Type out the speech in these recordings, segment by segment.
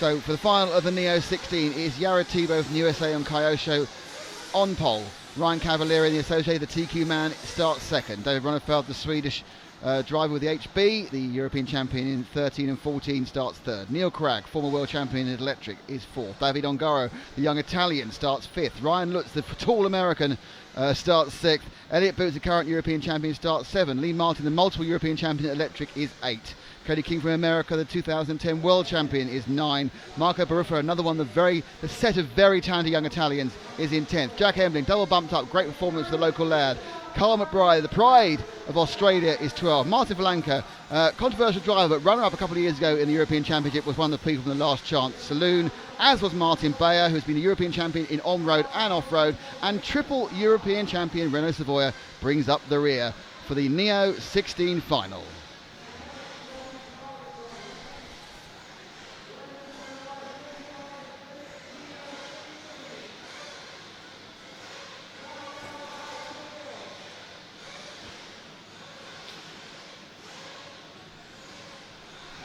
So for the final of the NEO16 is Tibo from the USA on Kyosho on pole. Ryan Cavalieri, the associated, the TQ man, starts second. David Ronnefeld, the Swedish driver with the HB, the European champion in 13 and 14, starts third. Neil Cragg, former world champion in electric, is fourth. David Ongaro, the young Italian, starts fifth. Ryan Lutz, the tall American, starts sixth. Elliot Boots, the current European champion, starts seventh. Lee Martin, the multiple European champion in electric, is eighth. Cody King from America, the 2010 world champion, is 9. Marco Baruffa, another one, the set of very talented young Italians, is in 10th. Jack Embling, double bumped up, great performance for the local lad. Carl McBride, the pride of Australia, is 12. Martin Valanka, controversial driver, but runner-up a couple of years ago in the European Championship, was one of the people from the Last Chance Saloon, as was Martin Bayer, who's been a European champion in on-road and off-road, and triple European champion Renault Savoia brings up the rear for the NEO16 final.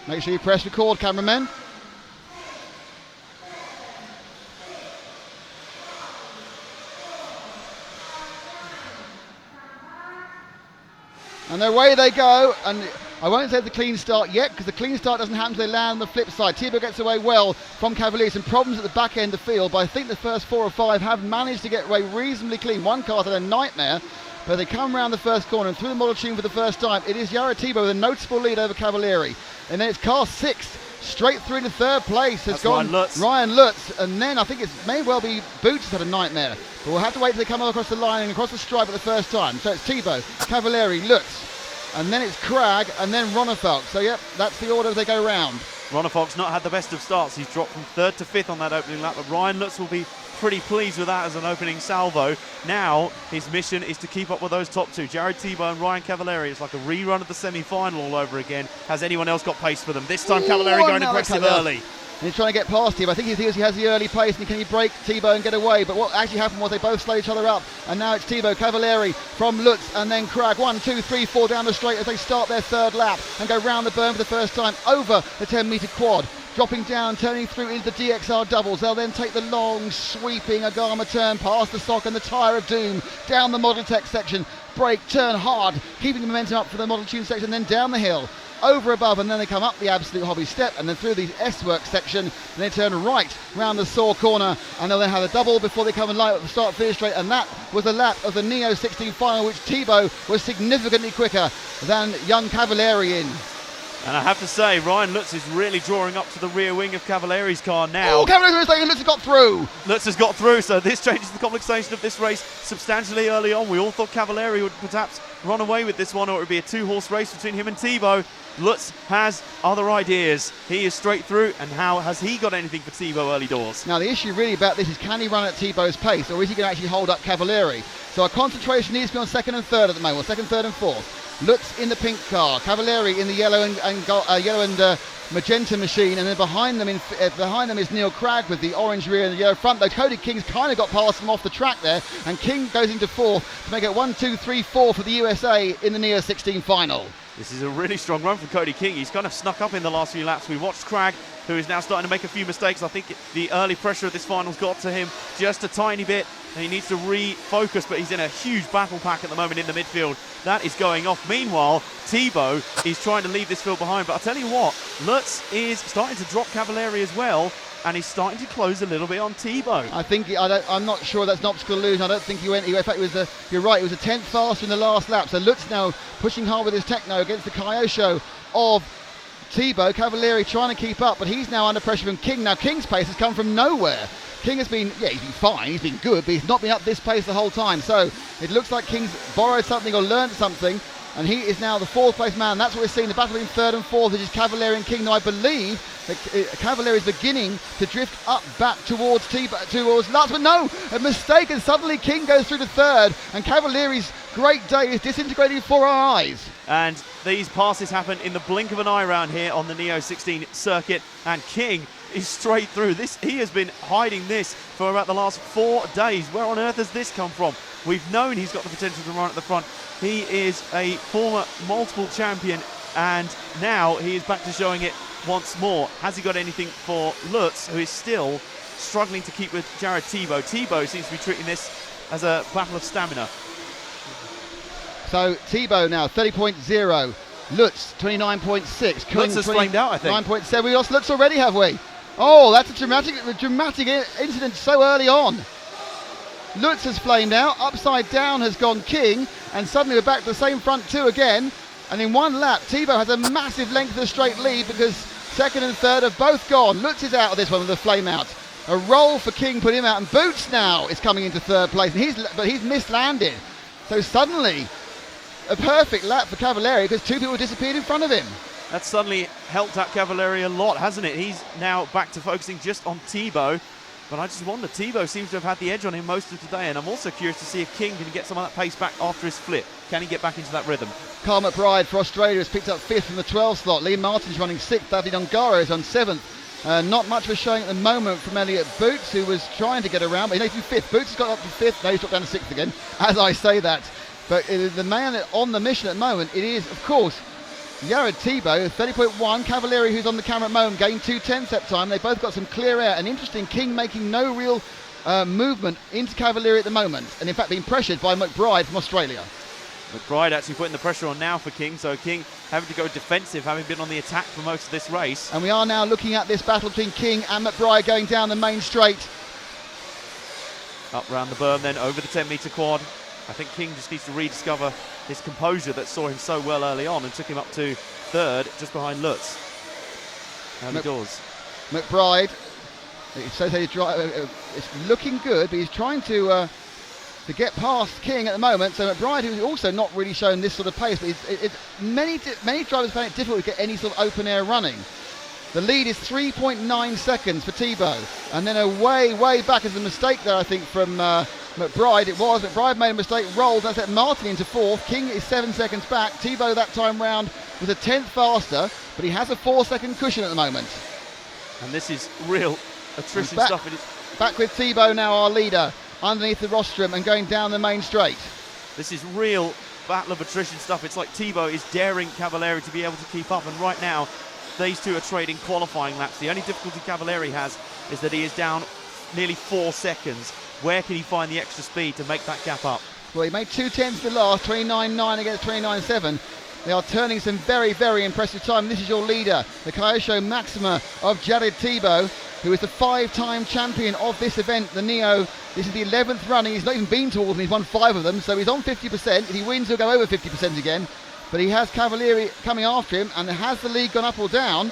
Make sure you press record, cameramen. And away they go, and I won't say the clean start yet, because the clean start doesn't happen until they land on the flip side. Tibo gets away well from Cavalieri. Some problems at the back end of the field, but I think the first 4 or 5 have managed to get away reasonably clean. One car's had a nightmare, but they come around the first corner and through the model tune for the first time. It is Tibo with a noticeable lead over Cavalieri. And then it's car 6, straight through to third place has gone Ryan Lutz. And then I think it may well be Boots has had a nightmare. But we'll have to wait till they come across the line and across the stripe at the first time. So it's Tibo, Cavalieri, Lutz, and then it's Cragg, and then Ronnefeld. So yep, that's the order as they go round. Ronnefeld's not had the best of starts. He's dropped from 3rd to 5th on that opening lap, but Ryan Lutz will be pretty pleased with that as an opening salvo. Now his mission is to keep up with those top 2, Tibo and Ryan Cavalieri. It's like a rerun of the semi-final all over again. Has anyone else got pace for them? This time Cavalieri going aggressive early. And he's trying to get past him. I think he feels he has the early pace, and can he break Tibo and get away? But what actually happened was they both slowed each other up, and now it's Tibo, Cavalieri from Lutz, and then Cragg. 1, 2, 3, 4 down the straight as they start their 3rd lap and go round the berm for the first time over the 10-metre quad. Dropping down, turning through into the DXR doubles. They'll then take the long, sweeping Agama turn past the Sock and the Tyre of Doom, down the Model Tech section, brake, turn hard, keeping the momentum up for the Model Tune section, then down the hill, over above, and then they come up the Absolute Hobby step, and then through the S-Work section, and they turn right round the Saw corner, and they'll then have a double before they come and light up the start-finish straight, and that was the lap of the NEO16 final, which Tibo was significantly quicker than young Cavalieri in. And I have to say, Ryan Lutz is really drawing up to the rear wing of Cavalieri's car now. Oh, Cavalieri's mistake, Lutz has got through. Lutz has got through, so this changes the compensation of this race substantially early on. We all thought Cavalieri would perhaps run away with this one, or it would be a 2-horse race between him and Tibo. Lutz has other ideas. He is straight through, and how has he got anything for Tibo early doors? Now the issue really about this is, can he run at Tibo's pace, or is he going to actually hold up Cavalieri? So our concentration needs to be on 2nd and 3rd at the moment, 2nd, 3rd and 4th. Lutz in the pink car, Cavalieri in the yellow and magenta machine, and then behind them is Neil Cragg with the orange rear and the yellow front. Though Cody King's kind of got past him off the track there, and King goes into 4th to make it 1, 2, 3, 4 for the USA in the NEO16 final. This is a really strong run from Cody King. He's kind of snuck up in the last few laps. We watched Cragg, who is now starting to make a few mistakes. I think the early pressure of this final's got to him just a tiny bit, and he needs to refocus, but he's in a huge battle pack at the moment in the midfield. That is going off. Meanwhile, Tibo is trying to leave this field behind, but I'll tell you what, Lutz is starting to drop Cavalieri as well, and he's starting to close a little bit on Tibo. I think I'm not sure that's an optical illusion. I don't think he went. In fact, you're right. It was a 10th faster in the last lap. So Lutz now pushing hard with his techno against the Kyosho of Tibo. Cavalieri trying to keep up, but he's now under pressure from King. Now King's pace has come from nowhere. King has been, he's been fine, he's been good, but he's not been up this pace the whole time. So it looks like King's borrowed something or learned something, and he is now the 4th place man. That's what we're seeing, the battle between 3rd and 4th, which is Cavalieri and King. Now I believe that Cavalieri is beginning to drift up back towards towards Lutz, but no, a mistake, and suddenly King goes through to 3rd, and Cavalieri's great day is disintegrating before our eyes. And these passes happen in the blink of an eye round here on the NEO16 circuit, and King is straight through. He has been hiding this for about the last 4 days. Where on earth has this come from? We've known he's got the potential to run at the front. He is a former multiple champion and now he is back to showing it once more. Has he got anything for Lutz, who is still struggling to keep with Jared Tebo? Tebo seems to be treating this as a battle of stamina. So Tebo now 30.0, Lutz 29.6. Lutz has flamed out, I think. 9.7. We lost Lutz already, have we? Oh, that's a dramatic incident so early on. Lutz has flamed out, upside down has gone King, and suddenly we're back to the same front two again. And in one lap, Tebo has a massive length of the straight lead because second and third have both gone. Lutz is out of this one with a flame out. A roll for King put him out, and Boots now is coming into third place, and he's mislanded. So suddenly, a perfect lap for Cavalieri because two people disappeared in front of him. That's suddenly helped out Cavalieri a lot, hasn't it? He's now back to focusing just on Tebo. But I just wonder, Tebo seems to have had the edge on him most of today, and I'm also curious to see if King can get some of that pace back after his flip. Can he get back into that rhythm? Carl McBride for Australia has picked up 5th from the 12 slot. Lee Martin's running 6th. David Ongaro is on 7th. Not much of a showing at the moment from Elliot Boots, who was trying to get around, but he's to 5th. Boots has got up to 5th. Now he's dropped down to 6th again, as I say that. But the man on the mission at the moment, it is, of course, Jared Tebo, 30.1. Cavalieri, who's on the camera at the moment, gained 2/10 that time. They both got some clear air. And interesting, King making no real movement into Cavalieri at the moment. And in fact being pressured by McBride from Australia. McBride actually putting the pressure on now for King. So King having to go defensive, having been on the attack for most of this race. And we are now looking at this battle between King and McBride going down the main straight. Up round the berm then, over the 10-metre quad. I think King just needs to rediscover his composure that saw him so well early on and took him up to third, just behind Lutz. Early doors. McBride, it's looking good, but he's trying to get past King at the moment. So McBride, who's also not really shown this sort of pace, but many drivers find it difficult to get any sort of open air running. The lead is 3.9 seconds for Tebo, and then a way back is a mistake there, I think, from McBride. McBride made a mistake, rolled, that set Martin into 4th. King is 7 seconds back. Tebo that time round was a 10th faster, but he has a 4-second cushion at the moment. And this is real attrition stuff. Back with Tebo now, our leader, underneath the rostrum and going down the main straight. This is real battle of attrition stuff. It's like Tebo is daring Cavalieri to be able to keep up, and right now these two are trading qualifying laps. The only difficulty Cavalieri has is that he is down nearly 4 seconds. Where can he find the extra speed to make that gap up? Well, he made 2/10 the last, 29.9 against 29.7. They are turning some very impressive time. This is your leader, the Kyosho Maxima of Jared Tebo, who is the 5-time champion of this event, the NEO. This is the 11th running. He's not even been to all of them. He's won 5 of them, so he's on 50%. If he wins, he'll go over 50% again. But he has Cavalieri coming after him, and has the lead gone up or down?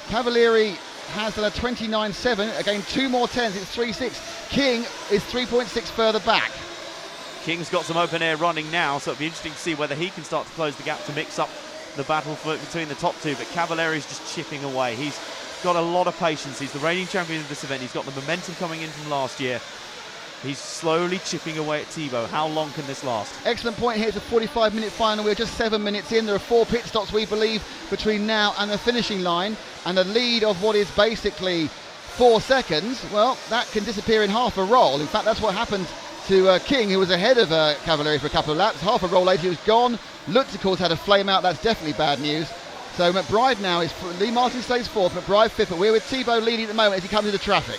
Cavalieri has done a 29.7, again 2 more 10s, it's 3.6. King is 3.6 further back. King's got some open air running now, so it'll be interesting to see whether he can start to close the gap to mix up the battle between the top two. But Cavalieri's just chipping away. He's got a lot of patience. He's the reigning champion of this event. He's got the momentum coming in from last year. He's slowly chipping away at Tebo. How long can this last? Excellent point here. It's a 45-minute final. We're just 7 minutes in. There are 4 pit stops, we believe, between now and the finishing line. And a lead of what is basically 4 seconds, well, that can disappear in half a roll. In fact, that's what happened to King, who was ahead of Cavalieri for a couple of laps. Half a roll later, he was gone. Lutz, of course, had a flame out. That's definitely bad news. So McBride now is, Lee Martin stays 4th, McBride 5th, but we're with Tebo leading at the moment as he comes into traffic.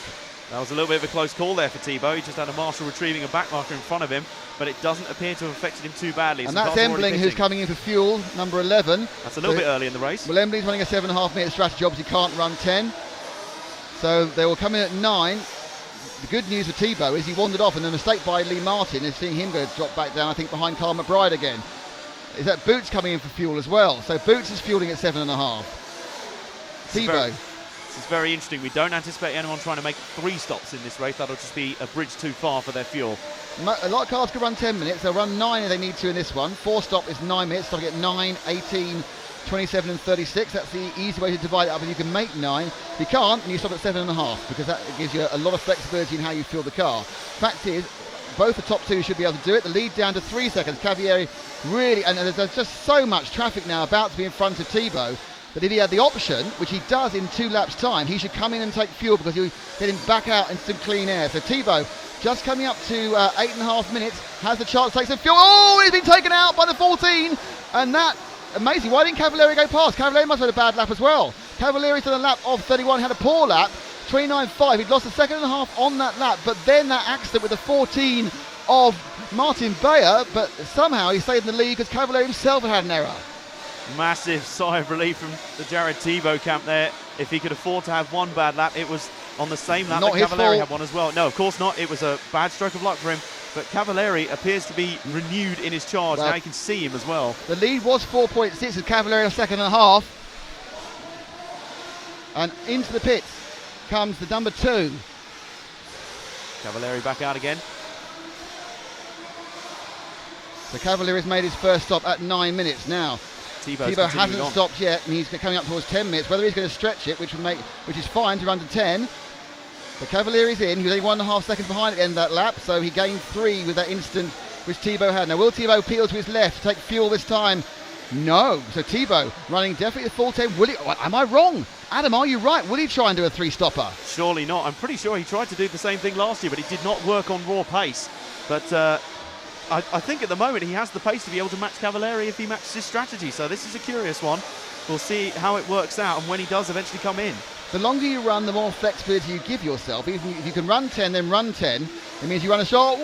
That was a little bit of a close call there for Tebo. He just had a marshal retrieving a back marker in front of him, but it doesn't appear to have affected him too badly. And that's Embling, who's coming in for fuel, number 11. That's a little bit early in the race. Well, Embling's running a 7.5 minute strategy, obviously can't run 10. So they will come in at 9. The good news for Tebo is he wandered off, and the mistake by Lee Martin is seeing him go drop back down, I think, behind Carl McBride again. Is that Boots coming in for fuel as well? So Boots is fueling at 7.5. Tebo. This is very interesting. We don't anticipate anyone trying to make 3 stops in this race. That'll just be a bridge too far for their fuel. A lot of cars can run 10 minutes. They'll run 9 if they need to in this one. 4 stop is 9 minutes, starting at 9, 18, 27 and 36. That's the easy way to divide it up, and you can make 9. If you can't, then you stop at 7.5, because that gives you a lot of flexibility in how you fuel the car. Fact is, both the top 2 should be able to do it. The lead down to 3 seconds. Cavalieri really, and there's just so much traffic now about to be in front of Tebo, that if he had the option, which he does in 2 laps time, he should come in and take fuel, because he'll get him back out into some clean air. So Tebo, just coming up to 8.5 minutes, has the chance to take some fuel. Oh, he's been taken out by the 14, and that amazing. Why didn't Cavalieri go past? Cavalieri must have had a bad lap as well. Cavalieri's done a lap of 31, had a poor lap. 29.5. He'd lost a second and a half on that lap, but then that accident with the 14 of Martin Bayer, but somehow he stayed in the lead because Cavalieri himself had an error. Massive sigh of relief from the Jared Tebo camp there. If he could afford to have one bad lap, it was on the same lap that Cavalieri had one as well. No, of course not. It was a bad stroke of luck for him. But Cavalieri appears to be renewed in his charge. Now you can see him as well. The lead was 4.6 with Cavalieri a second and a half. And into the pits comes the number 2. Cavalieri back out again. So Cavalieri's made his first stop at 9 minutes now. Tibo hasn't stopped yet, and he's coming up towards 10 minutes. Whether he's going to stretch it, which is fine to run to 10. But Cavalieri's in. He was only 1.5 seconds behind at the end of that lap, so he gained 3 with that instant which Tibo had. Now will Tibo peel to his left, take fuel this time? No. So Tibo running definitely at full 10. Will he? Am I wrong? Adam, are you right? Will he try and do a 3-stopper? Surely not. I'm pretty sure he tried to do the same thing last year, but it did not work on raw pace. But I think at the moment he has the pace to be able to match Cavalieri if he matches his strategy. So this is a curious one. We'll see how it works out and when he does eventually come in. The longer you run, the more flexibility you give yourself. Even if you can run 10, then run 10. It means you run a short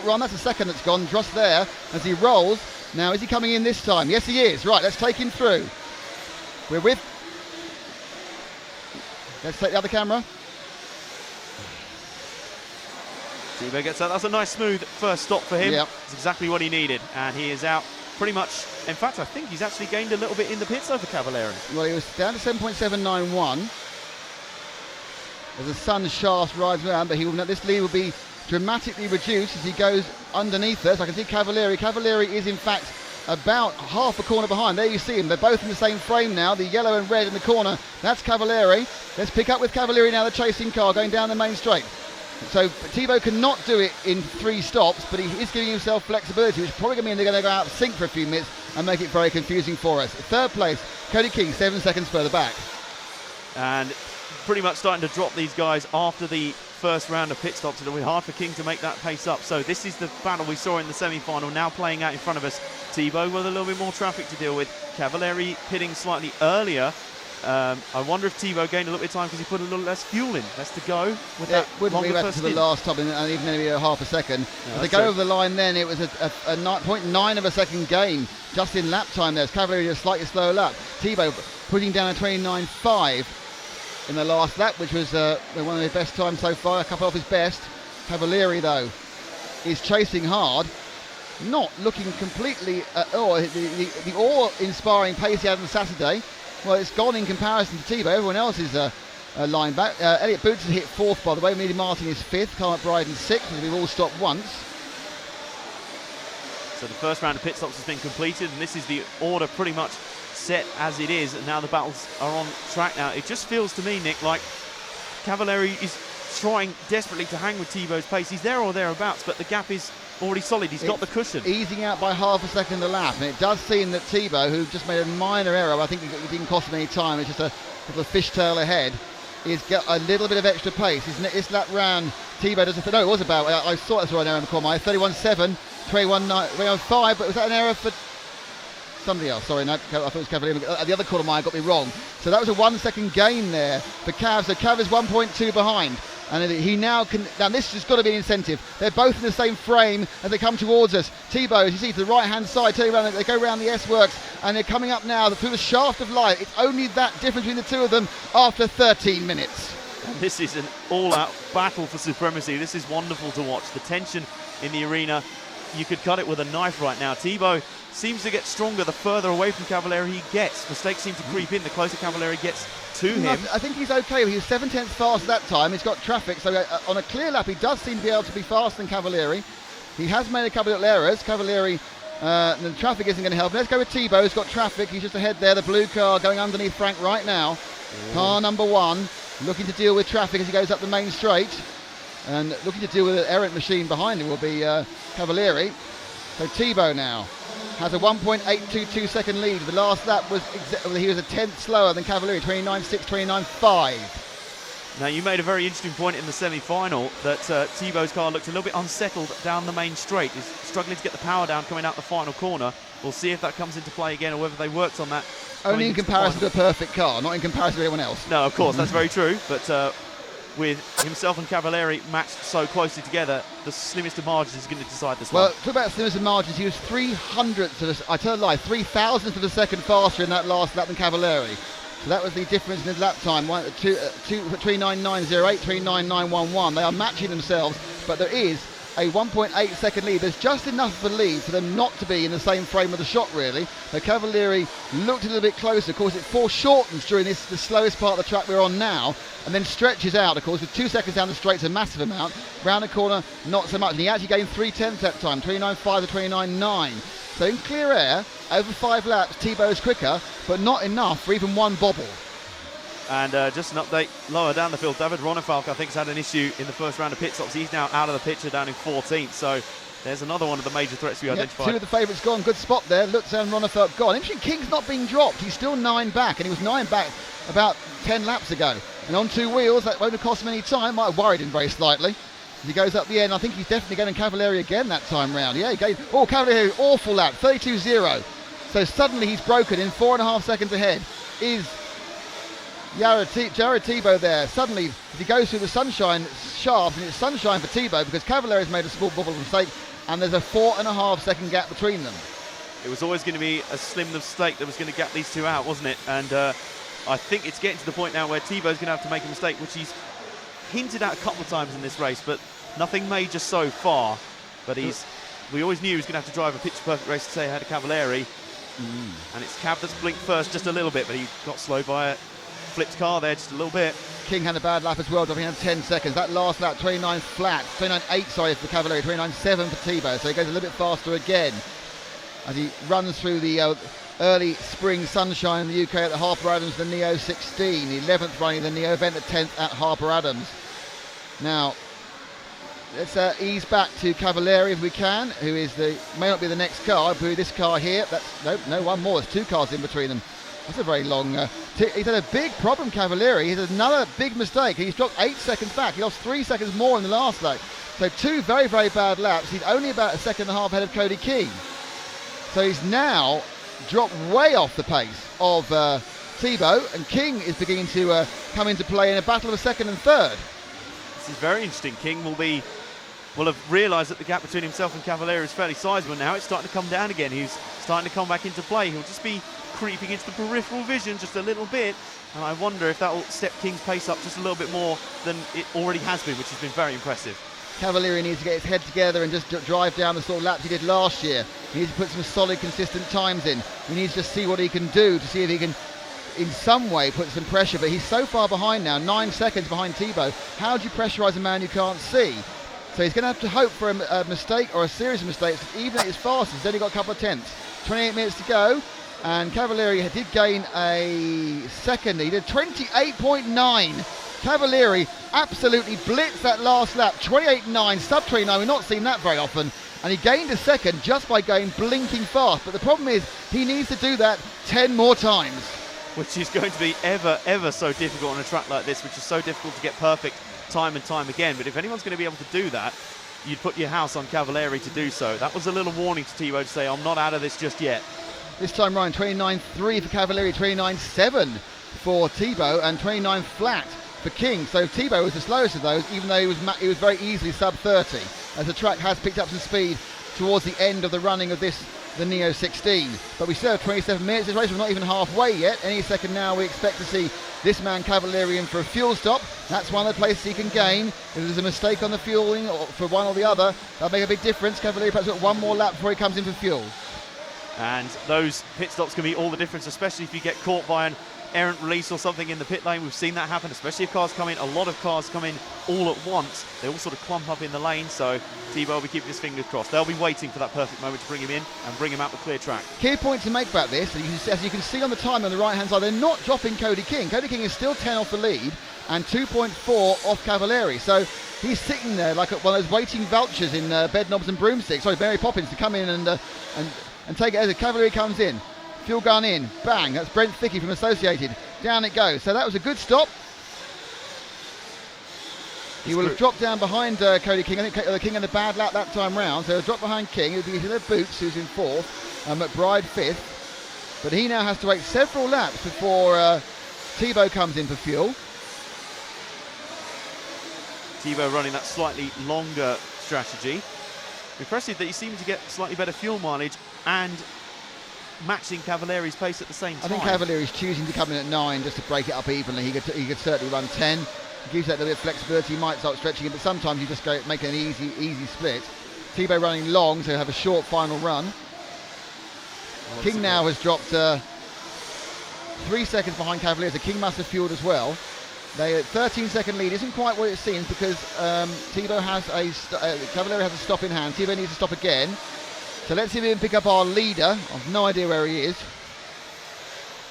run. That's a second that's gone just there as he rolls. Now, is he coming in this time? Yes, he is. Right, let's take him through. We're with... Let's take the other camera. Tibo gets that. That's a nice, smooth first stop for him. Yep. It's exactly what he needed. And he is out pretty much. In fact, I think he's actually gained a little bit in the pits over Cavalieri. Well, he was down to 7.791 as the sun shaft rides around, but this lead will be dramatically reduced as he goes underneath us. I can see Cavalieri. Cavalieri is in fact about half a corner behind. There you see him. They're both in the same frame now. The yellow and red in the corner. That's Cavalieri. Let's pick up with Cavalieri now, the chasing car going down the main straight. So Tibo cannot do it in 3 stops, but he is giving himself flexibility, which is probably going to mean they're going to go out of sync for a few minutes and make it very confusing for us. 3rd place, Cody King, 7 seconds further back. And pretty much starting to drop these guys after the first round of pit stops. It'll be hard for King to make that pace up. So this is the battle we saw in the semi-final, now playing out in front of us. Tibo with a little bit more traffic to deal with. Cavalieri pitting slightly earlier. I wonder if Tibo gained a little bit of time because he put a little less fuel in. Less to go with that. Wouldn't be back to the last stop, and even maybe a half a second. No, to go over the line then, it was a 0.9 of a second gain just in lap time there. Cavalieri a slightly slower lap. Tibo putting down a 29.5 in the last lap, which was one of his best times so far, a couple off his best. Cavalieri, though, is chasing hard, not looking completely the awe-inspiring pace he had on Saturday. Well, it's gone in comparison to Tibo. Everyone else is line back. Elliot Boots has hit 4th, by the way. Mealy Martin is 5th. Carl Bryden 6th, as we've all stopped once. So the first round of pit stops has been completed, and this is the order pretty much set as it is. And now the battles are on track now. It just feels to me, Nick, like Cavalieri is trying desperately to hang with Tibo's pace. He's there or thereabouts, but the gap is already solid. He's got the cushion. Easing out by half a second a lap, and it does seem that Tibo, who just made a minor error, I think it didn't cost him any time, it's just a little fishtail ahead, is got a little bit of extra pace. This lap round, Tibo doesn't... No, it was about... I saw that's right there in the corner. 31.7, 21.5, but was that an error for somebody else? Sorry, no, I thought it was Cavalieri. The other quarter mile got me wrong. So that was a 1 second gain there for Cav. So Cav is 1.2 behind. And he now can... Now this has got to be an incentive. They're both in the same frame as they come towards us. Tibo, as you see, to the right-hand side, turning around, they go around the S-Works, and they're coming up now through the shaft of light. It's only that difference between the two of them after 13 minutes. And this is an all-out battle for supremacy. This is wonderful to watch. The tension in the arena, you could cut it with a knife right now. Tibo seems to get stronger the further away from Cavalieri he gets. Mistakes seem to creep in the closer Cavalieri gets to him. I think he's okay. He was 7/10 fast that time. He's got traffic, so on a clear lap he does seem to be able to be faster than Cavalieri. He has made a couple of little errors. Cavalieri, the traffic isn't going to help him. Let's go with Tibo, who's got traffic. He's just ahead there. The blue car going underneath Frank right now. Car number 1 looking to deal with traffic as he goes up the main straight, and looking to deal with an errant machine behind him will be Cavalieri. So Tibo now has a 1.822 second lead. The last lap was he was a 10th slower than Cavalieri, 29.6, 29.5. Now, you made a very interesting point in the semi-final that Tebo's car looked a little bit unsettled down the main straight. He's struggling to get the power down coming out the final corner. We'll see if that comes into play again or whether they worked on that. Only in comparison to a perfect car, not in comparison to anyone else. No, of course, that's very true. But with himself and Cavalieri matched so closely together, the slimmest of margins is going to decide this one. Well, talk about slimmest of margins. He was 3,000th of a second faster in that last lap than Cavalieri. So that was the difference in his lap time. 3.9908, 3.9911. They are matching themselves, but there is a 1.8 second lead. There's just enough of a lead for them not to be in the same frame of the shot, really. The Cavalieri looked a little bit closer. Of course, it foreshortens during the slowest part of the track we're on now, and then stretches out, of course, with 2 seconds down the straight. It's a massive amount. Round the corner, not so much. And he actually gained 3/10 that time, 29.5 to 29.9. So in clear air, over 5 laps, Tebo is quicker, but not enough for even one bobble. And just an update lower down the field, David Ronefalk, I think, has had an issue in the first round of pit stops. He's now out of the picture, down in 14th. So there's another one of the major threats we identified. 2 of the favourites gone. Good spot there. Lutz and Ronefalk gone. Interesting, King's not being dropped. He's still 9 back, and he was 9 back about 10 laps ago. And on 2 wheels, that won't have cost him any time. Might have worried him very slightly. He goes up the end. I think he's definitely going to Cavalieri again that time round. Yeah, he gave. Oh, Cavalieri, awful lap, 32.0. So suddenly he's broken in 4.5 seconds ahead. Is Jared Tebo there. Suddenly, if he goes through the sunshine shaft, and it's sunshine for Tebo because Cavalieri's made a small bubble mistake, and there's a 4.5 second gap between them. It was always going to be a slim mistake that was going to gap these two out, wasn't it? And I think it's getting to the point now where Tebo's going to have to make a mistake, which he's hinted at a couple of times in this race, but nothing major so far. But we always knew he was going to have to drive a picture perfect race to say ahead of Cavalieri. And it's Cav that's blinked first just a little bit, but he got slowed by a flipped car there just a little bit. King had a bad lap as well, dropping down 10 seconds. That last lap, 29 flat, 29.8 sorry for Cavalieri, 29.7 for Tebo, so he goes a little bit faster again as he runs through the early spring sunshine in the UK at the Harper Adams, the NEO16, the 11th running the NEO event, the 10th at Harper Adams. Now, let's ease back to Cavalieri if we can, who may not be the next car, but this car here, no, one more, there's 2 cars in between them. That's a very long, he's had a big problem, Cavalieri. He's had another big mistake. He's dropped 8 seconds back. He lost 3 seconds more in the last lap. So 2 very, very bad laps. He's only about 1.5 seconds ahead of Cody King. So he's now dropped way off the pace of Tibo, and King is beginning to come into play in a battle of 2nd and 3rd. This is very interesting. King will have realised that the gap between himself and Cavalieri is fairly sizable. Now it's starting to come down again. He's starting to come back into play. He'll just be creeping into the peripheral vision just a little bit, and I wonder if that will step King's pace up just a little bit more than it already has been, which has been very impressive. Cavalieri needs to get his head together and just drive down the sort of laps he did last year. He needs to put some solid, consistent times in. He needs to see what he can do to see if he can in some way put some pressure, but he's so far behind now, 9 seconds behind Tebo. How do you pressurise a man you can't see? So he's going to have to hope for a mistake or a series of mistakes, even at his fastest. He's only got a couple of tenths. 28 minutes to go, and Cavalieri did gain a second. He did 28.9. Cavalieri absolutely blitzed that last lap, 28.9, sub 29. We've not seen that very often. And he gained a second just by going blinking fast. But the problem is he needs to do that 10 more times. Which is going to be ever so difficult on a track like this, which is so difficult to get perfect time and time again. But if anyone's going to be able to do that, you'd put your house on Cavalieri to do so. That was a little warning to Tebo to say, I'm not out of this just yet. This time Ryan, 29.3 for Cavalieri, 29.7 for Tebo, and 29 flat for King. So Tebo was the slowest of those, even though he was very easily sub 30, as the track has picked up some speed towards the end of the running of the NEO16. But we still have 27 minutes. This race is not even halfway yet. Any second now we expect to see this man Cavalieri in for a fuel stop. That's one of the places he can gain. If there's a mistake on the fueling or for one or the other, that'll make a big difference. Cavalieri perhaps got one more lap before he comes in for fuel. And those pit stops can be all the difference, especially if you get caught by an errant release or something in the pit lane. We've seen that happen, especially if cars come in. A lot of cars come in all at once. They all sort of clump up in the lane, so Tebo will be keeping his fingers crossed. They'll be waiting for that perfect moment to bring him in and bring him out the clear track. Key point to make about this, as you can see on the time on the right-hand side, they're not dropping Cody King. Cody King is still 10 off the lead and 2.4 off Cavalieri. So he's sitting there like one of those waiting vultures in Bed Knobs and Broomsticks. Sorry, Mary Poppins, to come in and take it as a Cavalieri comes in. Fuel gun in, bang, that's Brent Thickey from Associated. Down it goes. So that was a good stop. He will have dropped down behind Cody King. I think King had a bad lap that time round, so he'll drop behind King. It'll be their Boots, who's in 4th, and McBride 5th. But he now has to wait several laps before Tebo comes in for fuel. Tebo running that slightly longer strategy. Impressive that he seems to get slightly better fuel mileage and matching Cavalieri's pace at the same time. I think Cavalieri's choosing to come in at 9 just to break it up evenly. He could certainly run 10. He gives that a little bit of flexibility. He might start stretching it, but sometimes you just go make an easy split. Tebo running long, so he'll have a short final run. King now has dropped 3 seconds behind Cavalieri, so King must have fueled as well. They 13-second lead isn't quite what it seems because Tebo has Cavalieri has a stop in hand. Tebo needs to stop again. So let's see if we can pick up our leader. I've no idea where he is.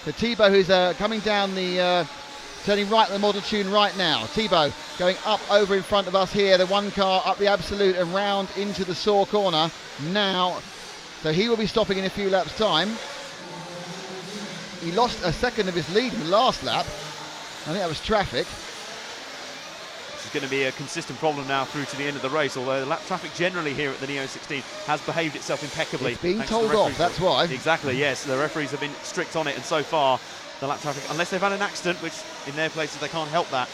So Tebo, who's coming down the turning right at the Model Tune right now. Tebo going up over in front of us here. The one car up the Absolute and round into the Saw corner now. So he will be stopping in a few laps' time. He lost a second of his lead in the last lap. I think that was traffic. This is going to be a consistent problem now through to the end of the race, although the lap traffic generally here at the NEO16 has behaved itself impeccably. It's been told off, that's why. Exactly, yes. The referees have been strict on it, and so far the lap traffic, unless they've had an accident, which in their places they can't help that,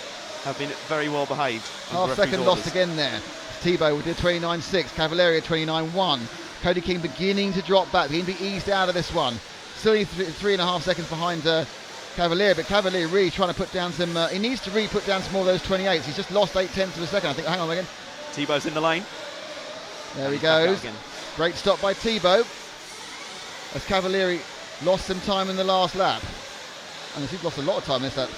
have been very well behaved. Half-second lost again there. Tebo did 29.6, Cavalieri at 29.1. Cody King beginning to drop back, beginning to be eased out of this one. Still 3.5 seconds behind Cavalieri, but Cavalieri really trying to put down some, he needs to really put down some more of those 28s. He's just lost 0.8 of a second, I think. Hang on again. Tebo's in the lane. There he goes. Great stop by Tebo as Cavalieri lost some time in the last lap. And he's lost a lot of time in this lap.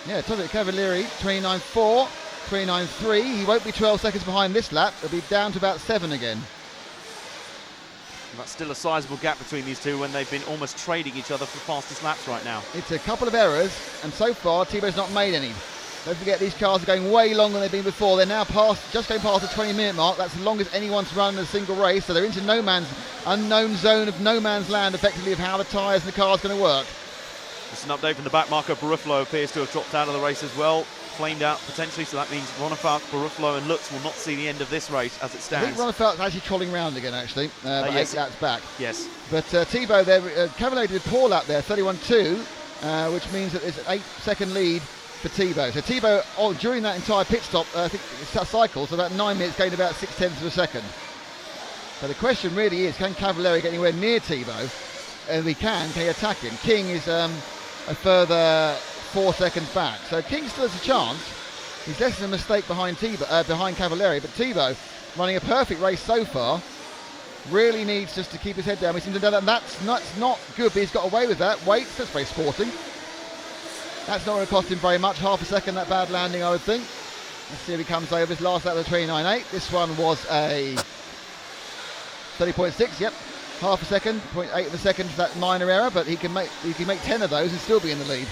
Yeah, Cavalieri, 29.4, 29.3. He won't be 12 seconds behind this lap. He'll be down to about 7 again. That's still a sizable gap between these two when they've been almost trading each other for fastest laps right now. It's a couple of errors, and so far Tebo's not made any. Don't forget, these cars are going way longer than they've been before. They're now just going past the 20-minute mark. That's the longest anyone's run in a single race, so they're into no man's unknown zone of no man's land, effectively, of how the tyres and the car's going to work. Just an update from the back. Marco Barufalo appears to have dropped out of the race as well. Flamed out potentially, so that means Ronefalk, Barufalo and Lutz will not see the end of this race as it stands. I think Ronefalk's actually trolling round again, actually, yes. 8 laps back. Yes. But Tebo there, Cavalieri did a poor lap there, 31.2, which means that there's an 8-second lead for Tebo. So Tebo, during that entire pit stop, I think cycle, so about 9 minutes, gained about 0.6 of a second. So the question really is, can Cavalieri get anywhere near Tebo? And if he can he attack him? King is a further 4 seconds back. So King still has a chance. He's less than a mistake behind Cavalieri, but Tebo, running a perfect race so far, really needs just to keep his head down. We seem to know that that's not good, but he's got away with that. Wait, that's very sporting. That's not going to cost him very much. Half a second, that bad landing, I would think. Let's see if he comes over. His last lap was 29.8. This one was a 30.6, yep. Half a second, 0.8 of a second for that minor error, but he can make 10 of those and still be in the lead.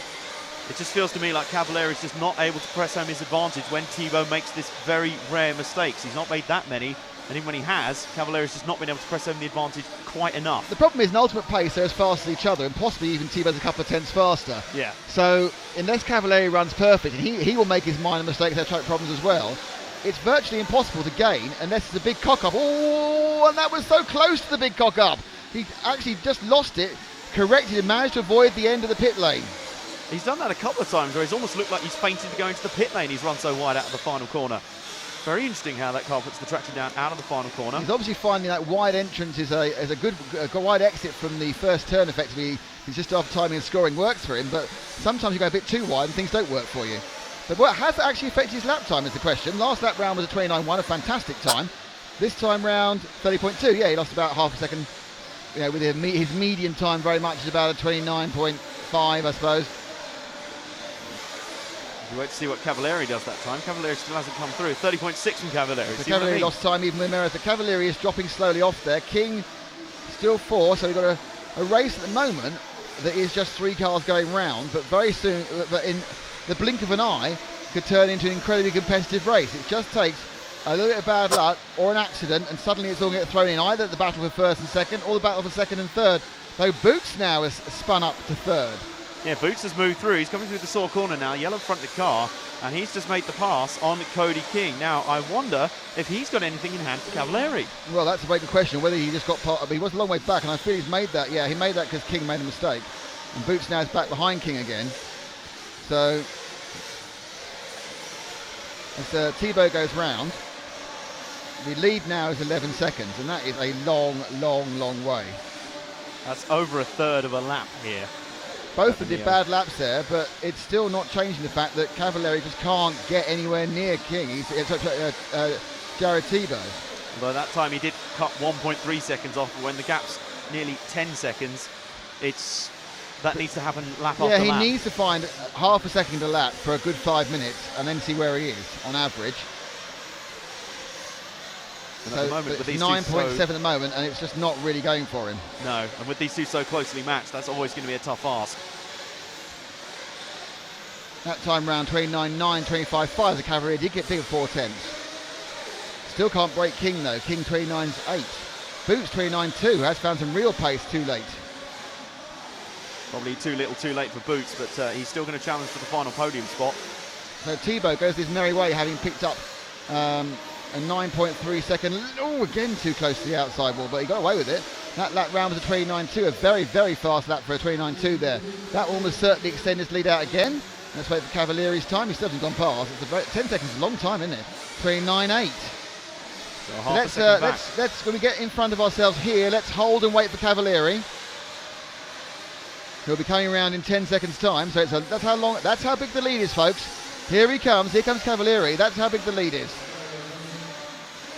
It just feels to me like Cavalieri is just not able to press home his advantage when Tebo makes this very rare mistakes. He's not made that many, and even when he has, Cavalieri's just not been able to press home the advantage quite enough. The problem is, in ultimate pace, they're as fast as each other, and possibly even Tebo's a couple of tenths faster. Yeah. So, unless Cavalieri runs perfect, and he will make his minor mistakes, have traffic problems as well, it's virtually impossible to gain unless it's a big cock-up. Oh, and that was so close to the big cock-up. He actually just lost it, corrected and managed to avoid the end of the pit lane. He's done that a couple of times where he's almost looked like he's fainted to go into the pit lane. He's run so wide out of the final corner. Very interesting how that car puts the traction down out of the final corner. He's obviously finding that wide entrance is a good wide exit from the first turn, effectively. He's just after timing and scoring works for him, but sometimes you go a bit too wide and things don't work for you. But what has actually affected his lap time is the question. Last lap round was a 29.1, a fantastic time. This time round, 30.2. Yeah, he lost about half a second. You know, with his median time very much is about a 29.5, I suppose. You wait to see what Cavalieri does that time. Cavalieri still hasn't come through. 30.6 from Cavalieri. So Cavalieri lost time even with Merritt. The Cavalieri is dropping slowly off there. King still 4, so we've got a race at the moment that is just 3 cars going round, but very soon, in the blink of an eye, could turn into an incredibly competitive race. It just takes a little bit of bad luck or an accident, and suddenly it's all going to get thrown in, either the battle for first and second or the battle for second and third. Though Boots now has spun up to third. Yeah, Boots has moved through. He's coming through the sore corner now, yellow fronted car, and he's just made the pass on Cody King. Now, I wonder if he's got anything in hand for Cavalieri. Well, that's a very good question, whether he just got part of, he was a long way back, and I feel he's made that. Yeah, he made that because King made a mistake. And Boots now is back behind King again. So, as Tibo goes round, the lead now is 11 seconds, and that is a long, long, long way. That's over a third of a lap here. Both of the bad laps there, but it's still not changing the fact that Cavalieri just can't get anywhere near King. Jared Tebo. Although that time he did cut 1.3 seconds off, but when the gap's nearly 10 seconds, that needs to happen lap after lap. Yeah, he needs to find half a second a lap for a good 5 minutes and then see where he is on average. And at the moment, with it's these 9.7 at the moment, and it's just not really going for him. No, and with these two so closely matched, that's always going to be a tough ask. That time round 29.9, 25.5, the Cavalieri did get big at 4/10. Still can't break King though. King 29.8. Boots 29.2 has found some real pace too late. Probably too little too late for Boots, but he's still going to challenge for the final podium spot. So Tibo goes his merry way, having picked up a 9.3 second, again too close to the outside wall, but he got away with it. That lap round was a 29.2, a very, very fast lap for a 29.2 there. That will almost certainly extend his lead out again. Let's wait for Cavalieri's time. He still hasn't gone past. It's 10 seconds is a long time, isn't it? 29.8. So let's when we get in front of ourselves here, let's hold and wait for Cavalieri. He'll be coming around in 10 seconds time, so that's how big the lead is, folks. Here he comes, here comes Cavalieri. That's how big the lead is.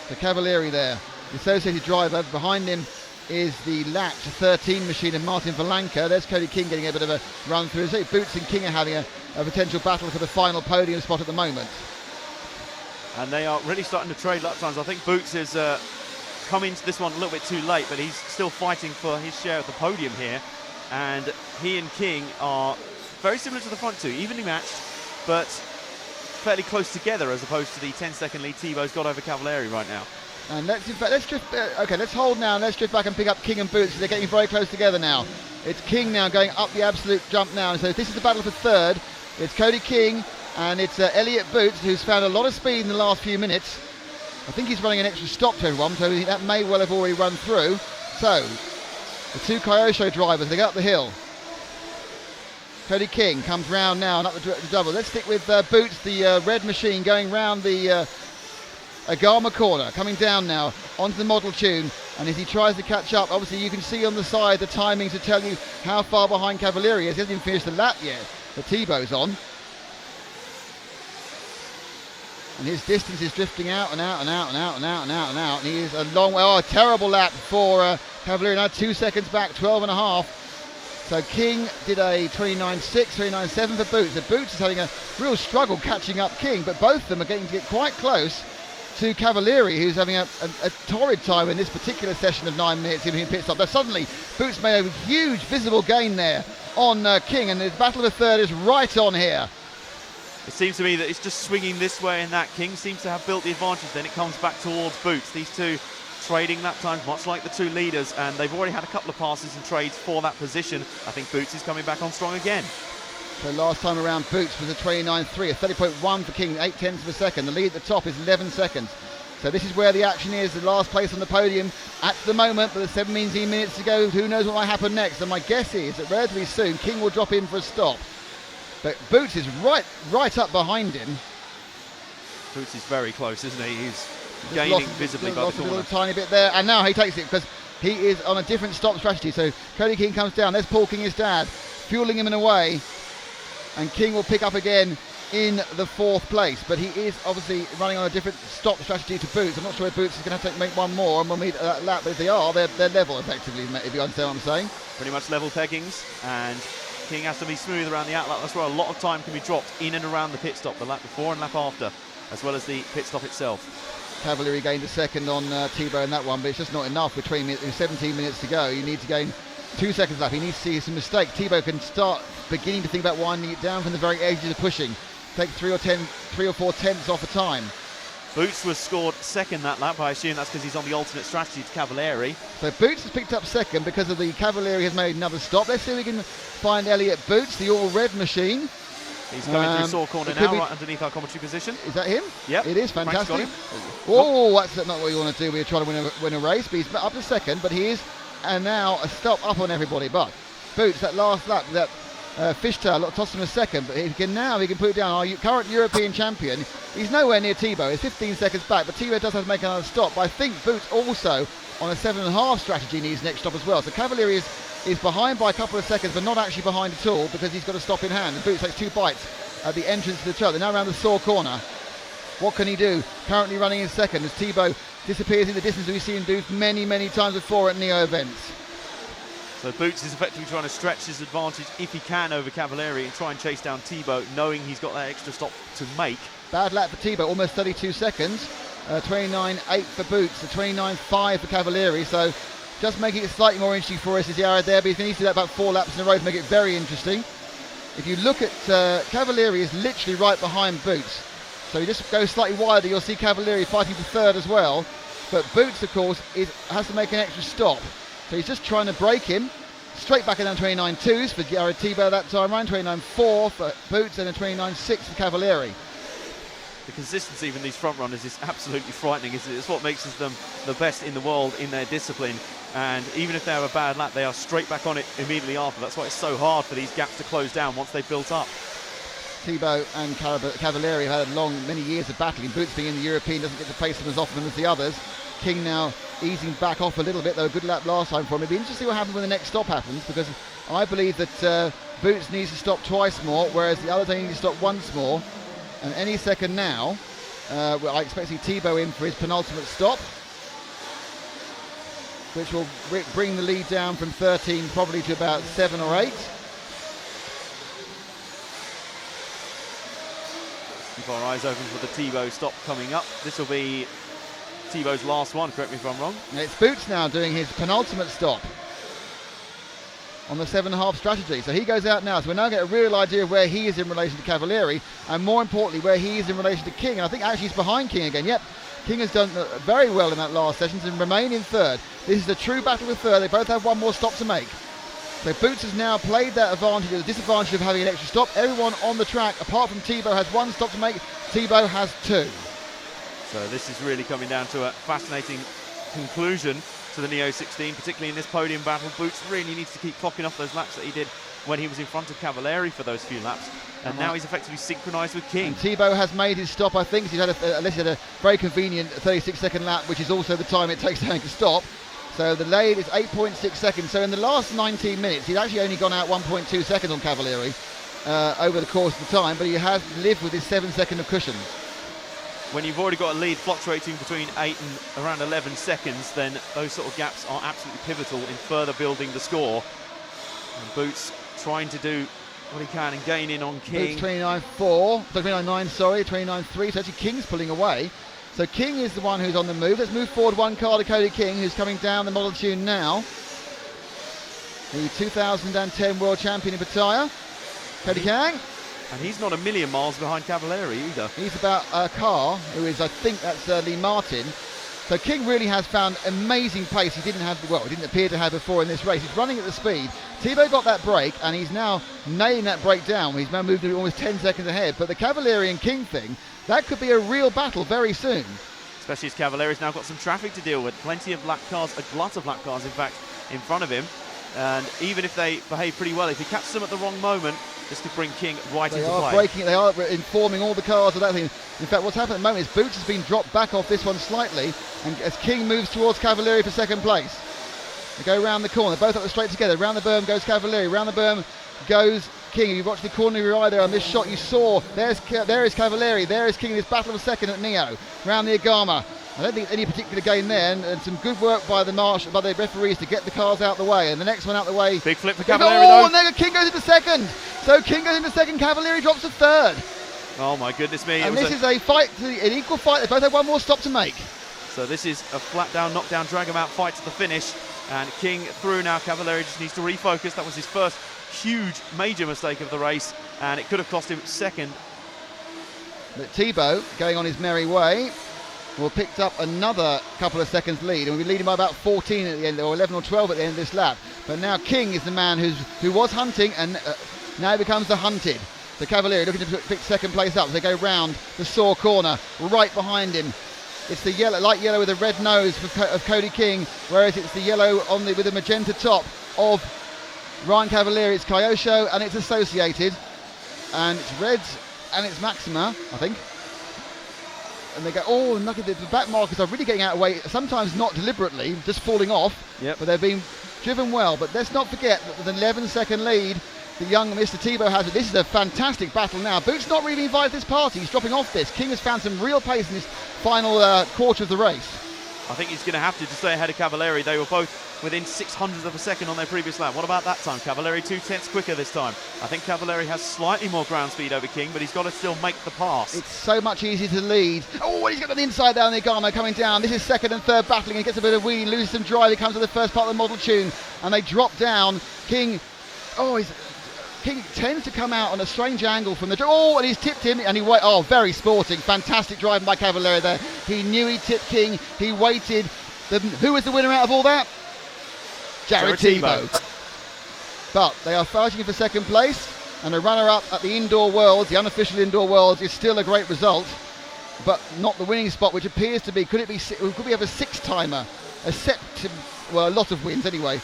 The Cavalieri there, the associated driver. Behind him is the lapped 13 machine of Martin Valanka. There's Cody King getting a bit of a run through. So Boots and King are having a potential battle for the final podium spot at the moment. And they are really starting to trade lap times. I think Boots has come into this one a little bit too late, but he's still fighting for his share of the podium here. And he and King are very similar to the front two, evenly matched, but fairly close together as opposed to the 10-second lead Tebo's got over Cavalieri right now. And let's hold now and let's drift back and pick up King and Boots. They're getting very close together now. It's King now going up the absolute jump now, and so this is the battle for third. It's Cody King and it's Elliot Boots, who's found a lot of speed in the last few minutes. I think he's running an extra stop to everyone, so that may well have already run through. So the two Kyosho drivers, they go up the hill. Cody King comes round now and up the double. Let's stick with Boots, the red machine, going round the Agama corner, coming down now onto the model tune. And as he tries to catch up, obviously you can see on the side the timings to tell you how far behind Cavalieri is. He hasn't even finished the lap yet, but Tebo's on. And his distance is drifting out and out and out and out and out and out and out. And he is a long way. Oh, a terrible lap for Cavalieri. Now 2 seconds back, 12.5. So King did a 29.6, 29.7 for Boots. So Boots is having a real struggle catching up King, but both of them are getting to get quite close to Cavalieri, who's having a torrid time in this particular session of 9 minutes in pit stop. But suddenly Boots made a huge visible gain there on King, and the battle of the third is right on here. It seems to me that it's just swinging this way, and that King seems to have built the advantage. Then it comes back towards Boots. These two trading lap times, much like the two leaders, and they've already had a couple of passes and trades for that position. I think Boots is coming back on strong again. So last time around, Boots was a 29.3, a 30.1 for King, 0.8 of a second. The lead at the top is 11 seconds. So this is where the action is, the last place on the podium at the moment, but there's 17 minutes to go. Who knows what might happen next? And my guess is that relatively soon, King will drop in for a stop. But Boots is right up behind him. Boots is very close, isn't he? He's gaining visibly by the corner. A little tiny bit there, and now he takes it because he is on a different stop strategy. So Cody King comes down. There's Paul King, his dad, fueling him in a way, and King will pick up again in the 4th place. But he is obviously running on a different stop strategy to Boots. I'm not sure if Boots is going to have to make one more and we'll meet that lap, but if they are, they're level effectively, if you understand what I'm saying. Pretty much level peggings, and King has to be smooth around the outlap. That's where a lot of time can be dropped in and around the pit stop, the lap before and lap after, as well as the pit stop itself. Cavalieri gained a second on Tebo in that one, but it's just not enough. Between 17 minutes to go, you need to gain 2 seconds lap. He needs to see some mistake. Tebo can start beginning to think about winding it down from the very edges of pushing. Take 3 or 4 tenths off a time. Boots was scored second that lap. I assume that's because he's on the alternate strategy to Cavalieri. So Boots has picked up second because of the Cavalieri has made another stop. Let's see if we can find Elliot Boots, the all-red machine. He's going through Saw Corner now, right underneath our commentary position. Is that him? Yep. It is fantastic. Oh, that's not what you want to do. We're trying to win a race, but he's up to second, but he is, and now a stop up on everybody. But Boots, that last lap, that fishtail tossed him a second, but he can put it down. Our current European champion, he's nowhere near Tibo. He's 15 seconds back, but Tibo does have to make another stop. But I think Boots also on a 7.5 strategy needs next stop as well. So Cavalieri is behind by a couple of seconds, but not actually behind at all because he's got a stop in hand. And Boots takes 2 bites at the entrance to the trail. They're now around the Saw Corner. What can he do? Currently running in second as Tibo disappears in the distance. We've seen Boots many, many times before at NEO events. So Boots is effectively trying to stretch his advantage if he can over Cavalieri and try and chase down Tibo, knowing he's got that extra stop to make. Bad lap for Tibo, almost 32 seconds. 29.8 for Boots, 29.5 for Cavalieri. So just making it slightly more interesting for us is Yara there, but he needs to do that about 4 laps in a row to make it very interesting. If you look at Cavalieri is literally right behind Boots. So you just go slightly wider, you'll see Cavalieri fighting for third as well. But Boots, of course, has to make an extra stop. So he's just trying to break him. Straight back down 29.2s for Jared Tebo that time round, 29.4 for Boots and a 29.6 for Cavalieri. The consistency in these front runners is absolutely frightening. It's what makes them the best in the world in their discipline. And even if they have a bad lap, they are straight back on it immediately after. That's why it's so hard for these gaps to close down once they've built up. Tebo and Cavalieri have had many years of battling. Boots being in the European doesn't get to face them as often as the others. King now easing back off a little bit, though a good lap last time for him. It'll be interesting to see what happens when the next stop happens, because I believe that Boots needs to stop twice more, whereas the others only need to stop once more. And any second now, I expect to see Tibo in for his penultimate stop, which will bring the lead down from 13 probably to about 7 or 8. Keep our eyes open for the Tibo stop coming up. This will be Tibo's last one, correct me if I'm wrong. And it's Boots now doing his penultimate stop on the 7.5 strategy. So he goes out now. So we now get a real idea of where he is in relation to Cavalieri, and more importantly, where he is in relation to King. And I think actually he's behind King again. Yep, King has done very well in that last session to remain in third. This is a true battle with third. They both have one more stop to make. So Boots has now played that advantage, the disadvantage of having an extra stop. Everyone on the track, apart from Tibo, has one stop to make. Tibo has 2. So this is really coming down to a fascinating conclusion to the NEO16, particularly in this podium battle. Boots really needs to keep clocking off those laps that he did when he was in front of Cavalieri for those few laps. And now he's effectively synchronised with King. And Tibo has made his stop, I think. He's had a very convenient 36-second lap, which is also the time it takes to stop. So the lead is 8.6 seconds. So in the last 19 minutes, he's actually only gone out 1.2 seconds on Cavalieri over the course of the time, but he has lived with his 7 second of cushion. When you've already got a lead fluctuating between 8 and around 11 seconds, then those sort of gaps are absolutely pivotal in further building the score. And Boots trying to do what he can and gain in on King. Boots 29.4, 29.9, sorry, 29.3. So actually King's pulling away. So King is the one who's on the move. Let's move forward one car to Cody King, who's coming down the model tune now. The 2010 World Champion in Pattaya, Cody King. And he's not a million miles behind Cavalieri either. He's about a car, who is, I think that's Lee Martin. So King really has found amazing pace he didn't appear to have before in this race. He's running at the speed. Tibo got that break, and he's now nailing that break down. He's now moved almost 10 seconds ahead. But the Cavalieri and King thing, that could be a real battle very soon. Especially as Cavalieri's now got some traffic to deal with. Plenty of lap cars, a glut of lap cars, in fact, in front of him. And even if they behave pretty well, if he catches them at the wrong moment, this could bring King right into play. They are informing all the cars of that thing. In fact, what's happened at the moment is Boots has been dropped back off this one slightly, and as King moves towards Cavalieri for second place. They go round the corner, both up the straight together. Round the berm goes Cavalieri, round the berm goes King. You watch the corner of your eye there on this shot, you saw, there is Cavalieri, there is King in this battle of second at NEO. Round the Agama. I don't think any particular gain there, and some good work by the referees to get the cars out the way. And the next one out the way. Big flip for Cavalieri though. And then King goes into second. So King goes into second, Cavalieri drops to third. Oh my goodness me. And this is a fight, an equal fight. They both have one more stop to make. So this is a flat down, knockdown, drag him out fight to the finish. And King through now. Cavalieri just needs to refocus. That was his first huge, major mistake of the race, and it could have cost him second. But Tibo going on his merry way. Well, picked up another couple of seconds lead, and we'll be leading by about 14 at the end, or 11 or 12 at the end of this lap. But now King is the man who was hunting, and now becomes the hunted. So Cavalieri looking to pick second place up as they go round the Saw corner, right behind him. It's the yellow, light yellow with a red nose of Cody King, whereas it's the yellow with a magenta top of Ryan Cavalieri. It's Kyosho and it's Associated, and it's Reds and it's Maxima, I think. And they go, oh, look at the back markers are really getting out of the way, sometimes not deliberately, just falling off, but they're being driven well. But let's not forget that with an 11-second lead, the young Mr. Tibo has it. This is a fantastic battle now. Boots not really invited this party. He's dropping off this. King has found some real pace in this final quarter of the race. I think he's going to have to stay ahead of Cavalieri. They were both within 600th of a second on their previous lap. What about that time? Cavalieri 2/10 quicker this time. I think Cavalieri has slightly more ground speed over King, but he's got to still make the pass. It's so much easier to lead. Oh, he's got on the inside down the Garmo coming down. This is second and third battling. He gets a bit of wheelie, loses some drive. He comes to the first part of the model tune, and they drop down. King tends to come out on a strange angle from the... Oh, and he's tipped him, and very sporting. Fantastic driving by Cavalieri there. He knew he tipped King. He waited. Who was the winner out of all that? Jared Tibo. But they are fighting for second place, and a runner-up at the Indoor Worlds, the unofficial Indoor Worlds, is still a great result, but not the winning spot, which appears to be... Could we have a six-timer? A lot of wins anyway.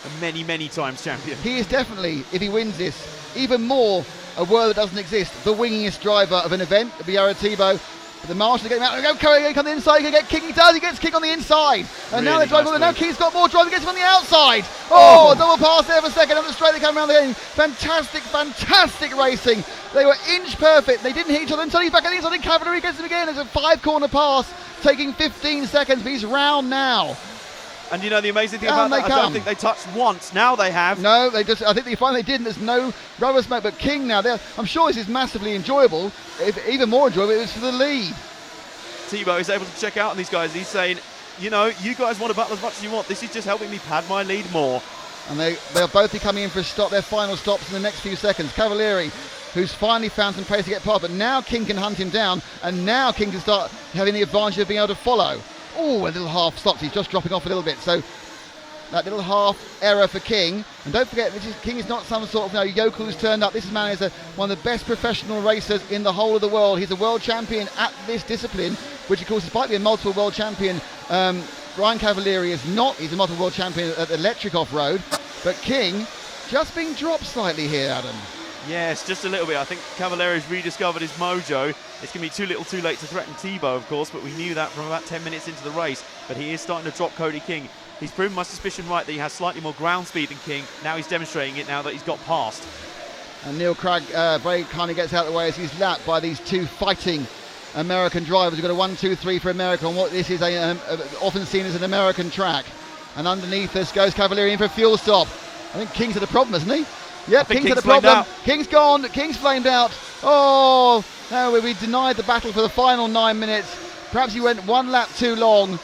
A many times champion. He is definitely, if he wins this, even more a world that doesn't exist, the wingingest driver of an event. It'll be Jared Tibo. But the marshals are getting out. He come the inside. He can get King. He does. He gets King on the inside. And now they're driving. Now King's got more drive. He gets him on the outside. Oh, double pass there for a second. Up the straight. They come around the end. Fantastic racing. They were inch perfect. They didn't hit each other until he's back on the inside. And Cavalieri gets him again. It's a 5-corner pass, taking 15 seconds. But he's round now. And you know the amazing thing about that, I don't think they touched once. Now they have. No, I think they finally didn't. There's no rubber smoke. But King now, I'm sure this is massively enjoyable. Even more enjoyable, it was for the lead. Tibo is able to check out on these guys. He's saying, you guys want to battle as much as you want. This is just helping me pad my lead more. And they'll both be coming in for their final stops in the next few seconds. Cavalieri, who's finally found some pace to get past, but now King can hunt him down, and now King can start having the advantage of being able to follow. Oh, a little half stops. He's just dropping off a little bit. So that little half error for King. And don't forget, King is not some sort of yokel who's turned up. This man is one of the best professional racers in the whole of the world. He's a world champion at this discipline, which of course, despite being a multiple world champion, Ryan Cavalieri is not. He's a multiple world champion at electric off-road. But King just being dropped slightly here, Adam. Yes, just a little bit. I think Cavalieri's rediscovered his mojo. It's going to be too little too late to threaten Tibo, of course, but we knew that from about 10 minutes into the race. But he is starting to drop Cody King. He's proven my suspicion right that he has slightly more ground speed than King. Now he's demonstrating it now that he's got past. And Neil Cragg very kindly gets out of the way as he's lapped by these two fighting American drivers. We've got a 1-2-3 for America on what this is often seen as an American track. And underneath us goes Cavalieri in for a fuel stop. I think King's had a problem, hasn't he? Yep, King's had a problem. King's gone. King's flamed out. Oh, no, we denied the battle for the final 9 minutes. Perhaps he went one lap too long.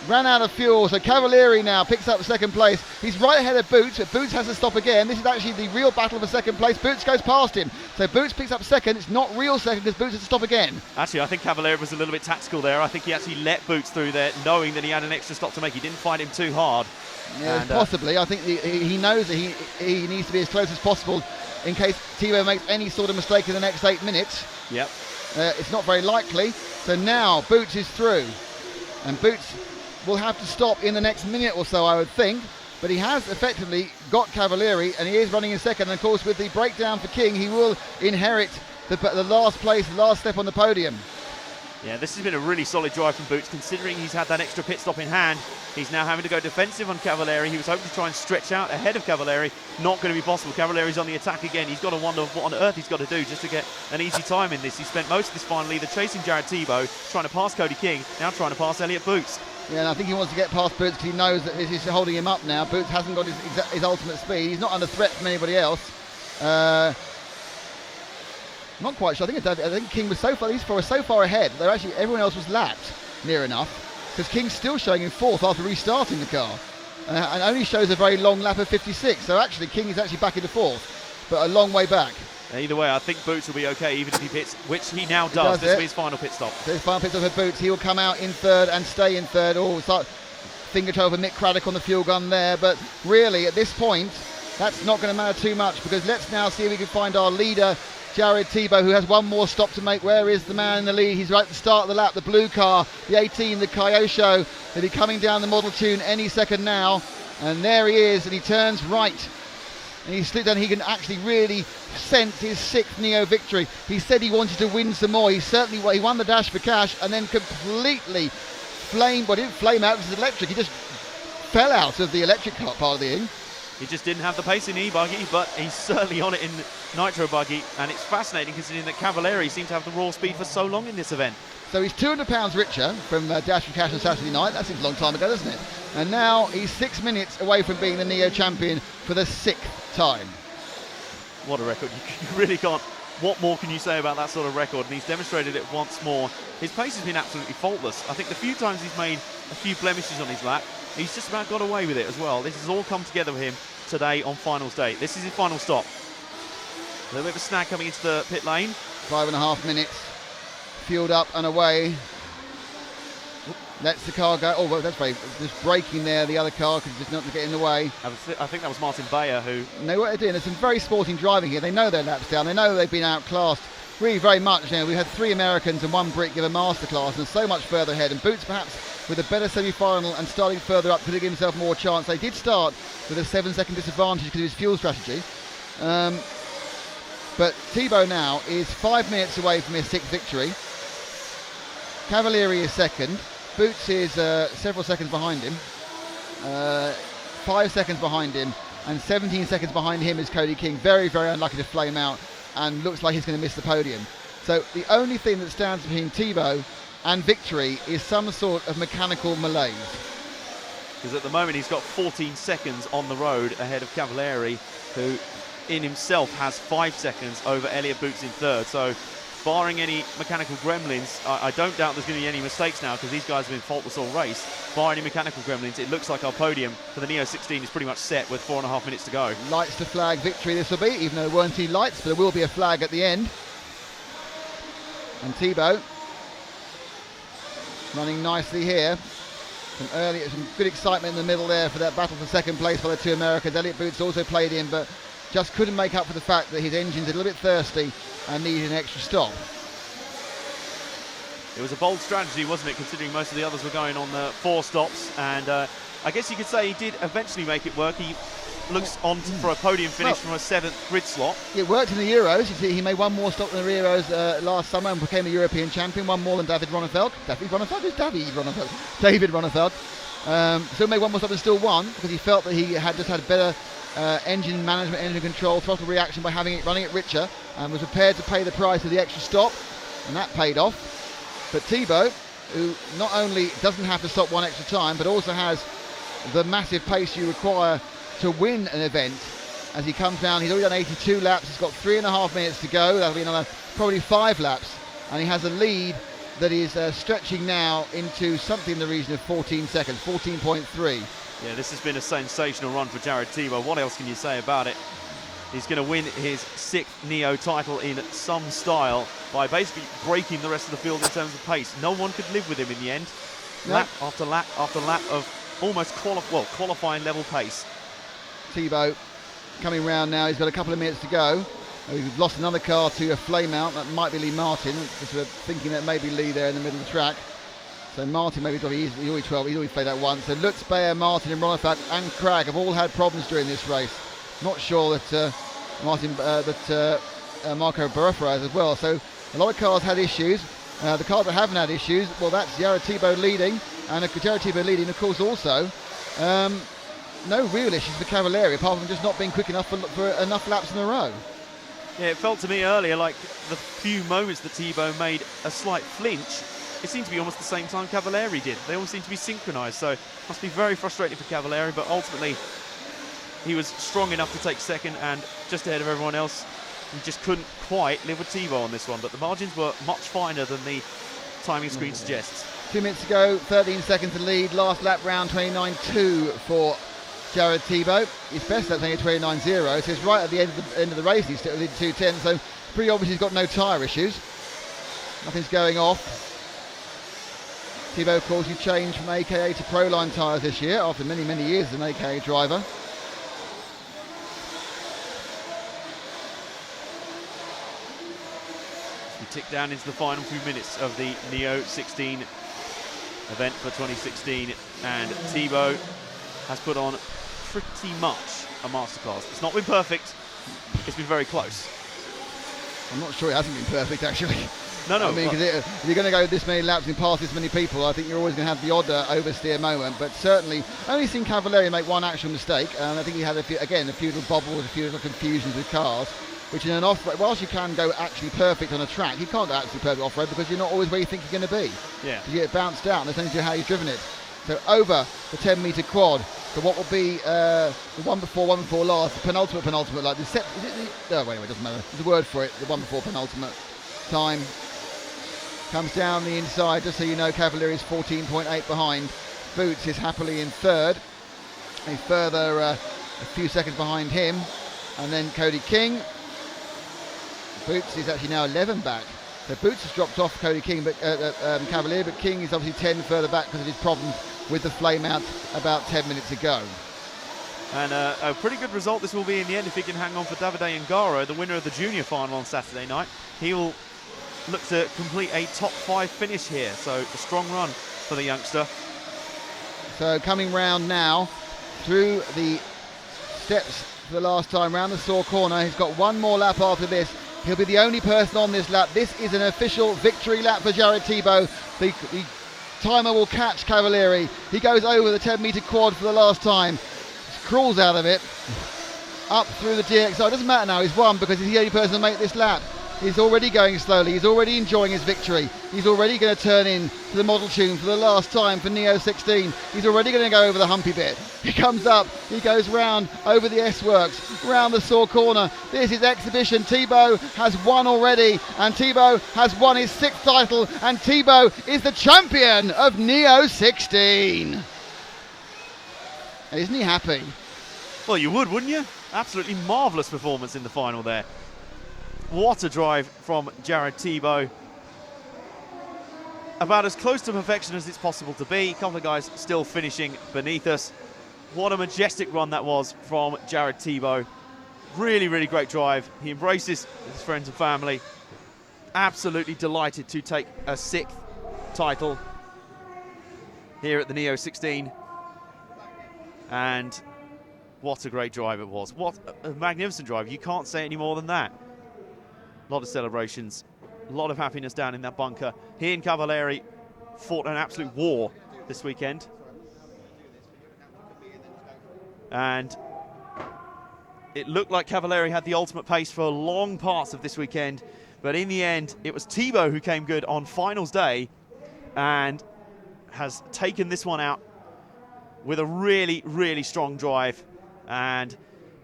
Ran out of fuel. So Cavalieri now picks up second place. He's right ahead of Boots, but Boots has to stop again. This is actually the real battle for second place. Boots goes past him. So Boots picks up second. It's not real second because Boots has to stop again. Actually, I think Cavalieri was a little bit tactical there. I think he actually let Boots through there, knowing that he had an extra stop to make. He didn't fight him too hard. Yeah, possibly. I think he knows that he needs to be as close as possible in case Tibo makes any sort of mistake in the next 8 minutes. Yep. It's not very likely. So now Boots is through. And Boots will have to stop in the next minute or so, I would think. But he has effectively got Cavalieri, and he is running in second. And of course, with the breakdown for King, he will inherit the last place, the last step on the podium. Yeah, this has been a really solid drive from Boots, considering he's had that extra pit stop in hand. He's now having to go defensive on Cavalieri. He was hoping to try and stretch out ahead of Cavalieri. Not going to be possible. Cavalieri's on the attack again. He's got to wonder what on earth he's got to do just to get an easy time in this. He spent most of this final either chasing Jared Tibo, trying to pass Cody King, now trying to pass Elliott Boots. Yeah, and I think he wants to get past Boots because he knows that this is holding him up now. Boots hasn't got his ultimate speed. He's not under threat from anybody else. Not quite sure. I think King was so far ahead that actually everyone else was lapped near enough, because King's still showing in fourth after restarting the car, and only shows a very long lap of 56. So actually King is actually back into fourth, but a long way back. Either way, I think Boots will be okay, even if he pits, which he now does. This will be his final pit stop. So his final pit stop for Boots. He will come out in third and stay in third. Oh, start finger toe for Mick Craddock on the fuel gun there. But really, at this point, that's not going to matter too much, because let's now see if we can find our leader, Jared Tebo, who has one more stop to make. Where is the man in the lead? He's right at the start of the lap. The blue car, the 18, the Kyosho. They'll be coming down the model tune any second now. And there he is, and he turns right. And he slipped down. He can actually really sense his 6th NEO victory. He said he wanted to win some more. He won the Dash for Cash, and then completely didn't flame out because it's electric. He just fell out of the electric part of the thing. He just didn't have the pace in E-Buggy, but he's certainly on it in Nitro Buggy, and it's fascinating considering that Cavalieri seemed to have the raw speed for so long in this event. So he's £200 richer from Dash for Cash on Saturday night. That seems a long time ago, doesn't it? And now he's 6 minutes away from being the NEO champion for the 6th time. What a record. You really can't. What more can you say about that sort of record? And he's demonstrated it once more. His pace has been absolutely faultless. I think the few times he's made a few blemishes on his lap, he's just about got away with it as well. This has all come together for him today on finals day. This is his final stop. A little bit of a snag coming into the pit lane. 5.5 minutes. Fueled up and away. Lets the car go. Oh, well, that's very just braking there. The other car because just not to get in the way. I think that was Martin Bayer who. Know what they're doing. There's some very sporting driving here. They know their laps down. They know they've been outclassed really very much. You know, we had 3 Americans and 1 Brit give a masterclass, and so much further ahead. And Boots perhaps with a better semi-final and starting further up could have given himself more chance. They did start with a 7-second disadvantage because of his fuel strategy. But Tibo now is 5 minutes away from his 6th victory. Cavalieri is second. Boots is several seconds behind him. 5 seconds behind him, and 17 seconds behind him is Cody King. Very, very unlucky to flame out, and looks like he's going to miss the podium. So the only thing that stands between Tibo and victory is some sort of mechanical malaise. Because at the moment he's got 14 seconds on the road ahead of Cavalieri, who in himself has 5 seconds over Elliott Boots in third. So barring any mechanical gremlins, I don't doubt there's going to be any mistakes now, because these guys have been faultless all race. Barring any mechanical gremlins, it looks like our podium for the NEO16 is pretty much set with 4.5 minutes to go. Lights to flag victory this will be, even though there weren't any lights, but there will be a flag at the end. And Tibo running nicely here. Some good excitement in the middle there for that battle for second place for the 2 Americans. Elliott Boots also played in, but just couldn't make up for the fact that his engine's a little bit thirsty and needed an extra stop. It was a bold strategy, wasn't it, considering most of the others were going on the 4 stops, and I guess you could say he did eventually make it work. He looks on for a podium finish from a 7th grid slot. It worked in the Euros. You see, he made 1 more stop in the Euros last summer and became the European champion, 1 more than David Ronnefeld. David Ronnefeld. Still made 1 more stop and still won, because he felt that he had just had better engine management, engine control, throttle reaction by running it richer, and was prepared to pay the price of the extra stop, and that paid off. But Tibo, who not only doesn't have to stop 1 extra time, but also has the massive pace you require to win an event, as he comes down. He's already done 82 laps. He's got 3.5 minutes to go. That'll be another probably 5 laps, and he has a lead that is stretching now into something in the region of 14 seconds, 14.3. Yeah, this has been a sensational run for Jared Tebo. What else can you say about it? He's going to win his 6th NEO title in some style by basically breaking the rest of the field in terms of pace. No one could live with him in the end. Nope. Lap after lap after lap of almost qualifying level pace. Tibo coming round now. He's got a couple of minutes to go. We've lost another car to a flame out. That might be Lee Martin, because we're thinking that maybe Lee there in the middle of the track. So Martin maybe he's already 12. He's always played that once. So Lutz, Bayer, Martin and Ronnefeld and Cragg have all had problems during this race. Not sure that Marco Baruffa has as well. So a lot of cars had issues. The cars that haven't had issues, well, that's Jared Tebo leading, and Jared Tebo leading, of course, also. No real issues for Cavalieri, apart from just not being quick enough for enough laps in a row. Yeah, it felt to me earlier like the few moments that Tebo made a slight flinch, it seemed to be almost the same time Cavalieri did. They all seem to be synchronised, so it must be very frustrating for Cavalieri, but ultimately he was strong enough to take second and just ahead of everyone else. He just couldn't quite live with Tebo on this one, but the margins were much finer than the timing screen suggests. 2 minutes to go, 13 seconds to lead. Last lap round, 29.2 for Jared Tibo. His best lap's only 29.0, so it's right at the end of the race. He's still leading 2:10, so pretty obvious he's got no tyre issues. Nothing's going off. Tebo, of course, you changed from AKA to Proline tyres this year after many, many years as an AKA driver. We tick down into the final few minutes of the NEO16 event for 2016, and Tebo has put on pretty much a masterclass. It's not been perfect, it's been very close. I'm not sure it hasn't been perfect, actually. No. I mean, because if you're going to go this many laps and pass this many people, I think you're always going to have the odd oversteer moment. But certainly, only seen Cavalieri make one actual mistake, and I think he had a few little bobbles, a few little confusions with cars. Which in an off-road, whilst you can go actually perfect on a track, you can't go actually perfect off-road because you're not always where you think you're going to be. Yeah. You get bounced out, and that's only how you've driven it. So over the 10-metre quad, so what will be the one before last, the penultimate, like the set. Oh, wait, it doesn't matter. There's a word for it. The one before penultimate time comes down the inside. Just so you know, Cavalieri is 14.8 behind. Boots is happily in third. A further a few seconds behind him, and then Cody King. Boots is actually now 11 back. So Boots has dropped off Cody King, but Cavalieri, but King is obviously 10 further back because of his problems with the flame out about 10 minutes ago. And a pretty good result this will be in the end if he can hang on for Davide Ngaro, the winner of the junior final on Saturday night. He will look to complete a top 5 finish here, so a strong run for the youngster. So coming round now through the steps for the last time round the Saw corner. He's got one more lap after this. He'll be the only person on this lap. This is an official victory lap for Jared Tebo. The timer will catch Cavalieri. He goes over the 10-metre quad for the last time. Crawls out of it. Up through the DXR. It doesn't matter now. He's won because he's the only person to make this lap. He's already going slowly. He's already enjoying his victory. He's already going to turn in to the model tune for the last time for NEO16. He's already going to go over the humpy bit. He comes up. He goes round over the S-Works, round the Saw corner. This is exhibition. Tebo has won already, and Tebo has won his 6th title, and Tebo is the champion of NEO16. Isn't he happy? Well, you would, wouldn't you? Absolutely marvellous performance in the final there. What a drive from Jared Tebo. About as close to perfection as it's possible to be. A couple of guys still finishing beneath us. What a majestic run that was from Jared Tebo. Really, really great drive. He embraces his friends and family. Absolutely delighted to take a 6th title here at the NEO16. And what a great drive it was. What a magnificent drive. You can't say any more than that. A lot of celebrations, a lot of happiness down in that bunker. He and Cavalieri fought an absolute war this weekend. And it looked like Cavalieri had the ultimate pace for long parts of this weekend. But in the end, it was Tebo who came good on finals day and has taken this one out with a really, really strong drive. And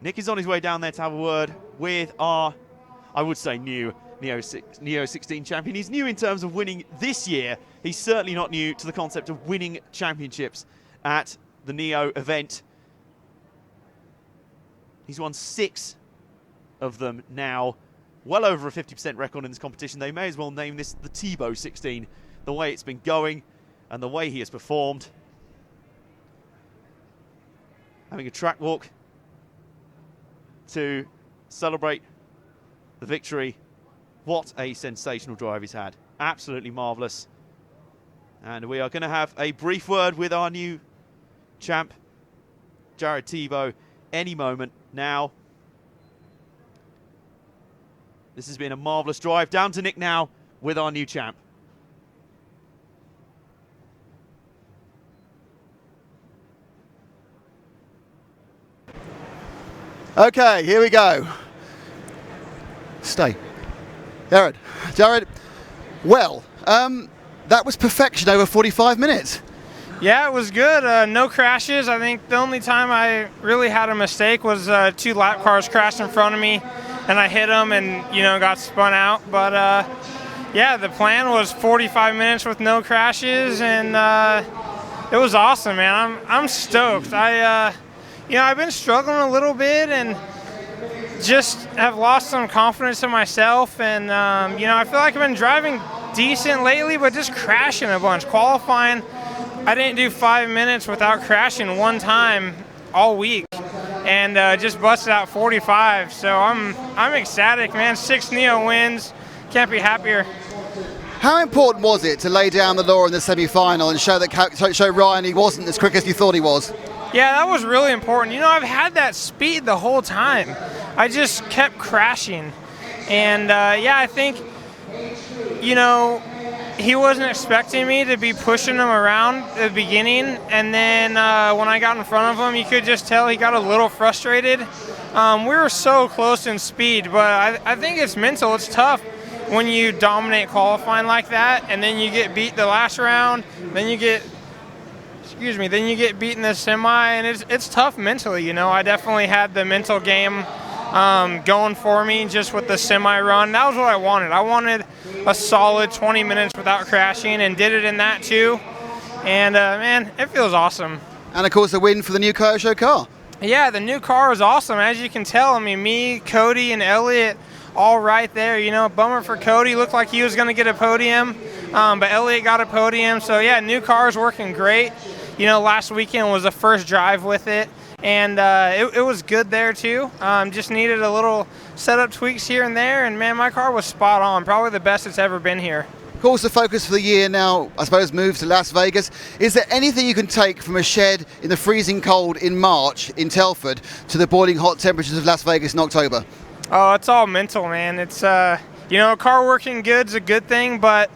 Nick is on his way down there to have a word with our, I would say, new NEO16 champion. He's new in terms of winning this year. He's certainly not new to the concept of winning championships at the NEO event. He's won 6 of them now. Well over a 50% record in this competition. They may as well name this the Tebo 16. The way it's been going and the way he has performed. Having a track walk to celebrate the victory. What a sensational drive he's had. Absolutely marvellous. And we are going to have a brief word with our new champ, Jared Tebo, any moment now. This has been a marvellous drive. Down to Nick now with our new champ. Okay, here we go. Stay. Jared, well, that was perfection over 45 minutes. Yeah, it was good. No crashes. I think the only time I really had a mistake was 2 lap cars crashed in front of me, and I hit them and, got spun out. But, yeah, the plan was 45 minutes with no crashes, and it was awesome, man. I'm stoked. I've been struggling a little bit and just have lost some confidence in myself. And, I feel like I've been driving decent lately, but just crashing a bunch. Qualifying, I didn't do 5 minutes without crashing one time all week, and just busted out 45. So I'm ecstatic, man. 6 NEO wins. Can't be happier. How important was it to lay down the law in the semi-final and show Ryan he wasn't as quick as you thought he was? Yeah, that was really important. I've had that speed the whole time. I just kept crashing. And, I think, he wasn't expecting me to be pushing him around at the beginning. And then when I got in front of him, you could just tell he got a little frustrated. We were so close in speed, but I think it's mental. It's tough when you dominate qualifying like that, and then you get beat the last round, then you get beat in the semi, and it's tough mentally. I definitely had the mental game going for me just with the semi run. That was what I wanted. I wanted a solid 20 minutes without crashing, and did it in that too. And man, it feels awesome. And of course, the win for the new Kyosho car. Yeah, the new car is awesome. As you can tell, I mean, me, Cody, and Elliott all right there. Bummer for Cody. Looked like he was going to get a podium, but Elliott got a podium. So yeah, new car is working great. Last weekend was the first drive with it, and it was good there too. Just needed a little setup tweaks here and there, and man, my car was spot on. Probably the best it's ever been here. Of course, the focus for the year now, I suppose, moves to Las Vegas. Is there anything you can take from a shed in the freezing cold in March in Telford to the boiling hot temperatures of Las Vegas in October? Oh, it's all mental, man. It's, a car working good's a good thing, but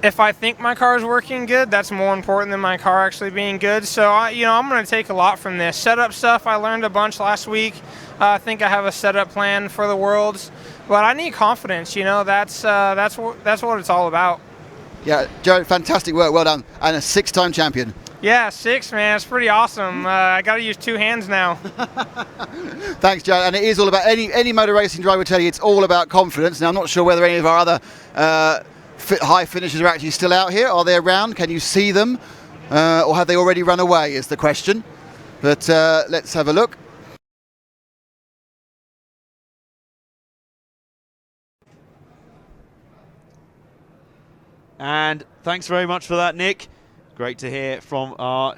if I think my car is working good, that's more important than my car actually being good. So, I'm going to take a lot from this. Setup stuff, I learned a bunch last week. I think I have a setup plan for the Worlds, but I need confidence. That's what it's all about. Yeah, Joe, fantastic work. Well done. And a 6-time champion. Yeah, 6, man. It's pretty awesome. I got to use 2 hands now. Thanks, Joe. And it is all about, any motor racing driver will tell you, it's all about confidence. Now, I'm not sure whether any of our other high finishers are actually still out here. Are they around? Can you see them? Or have they already run away is the question. But let's have a look. And thanks very much for that, Nick. Great to hear from our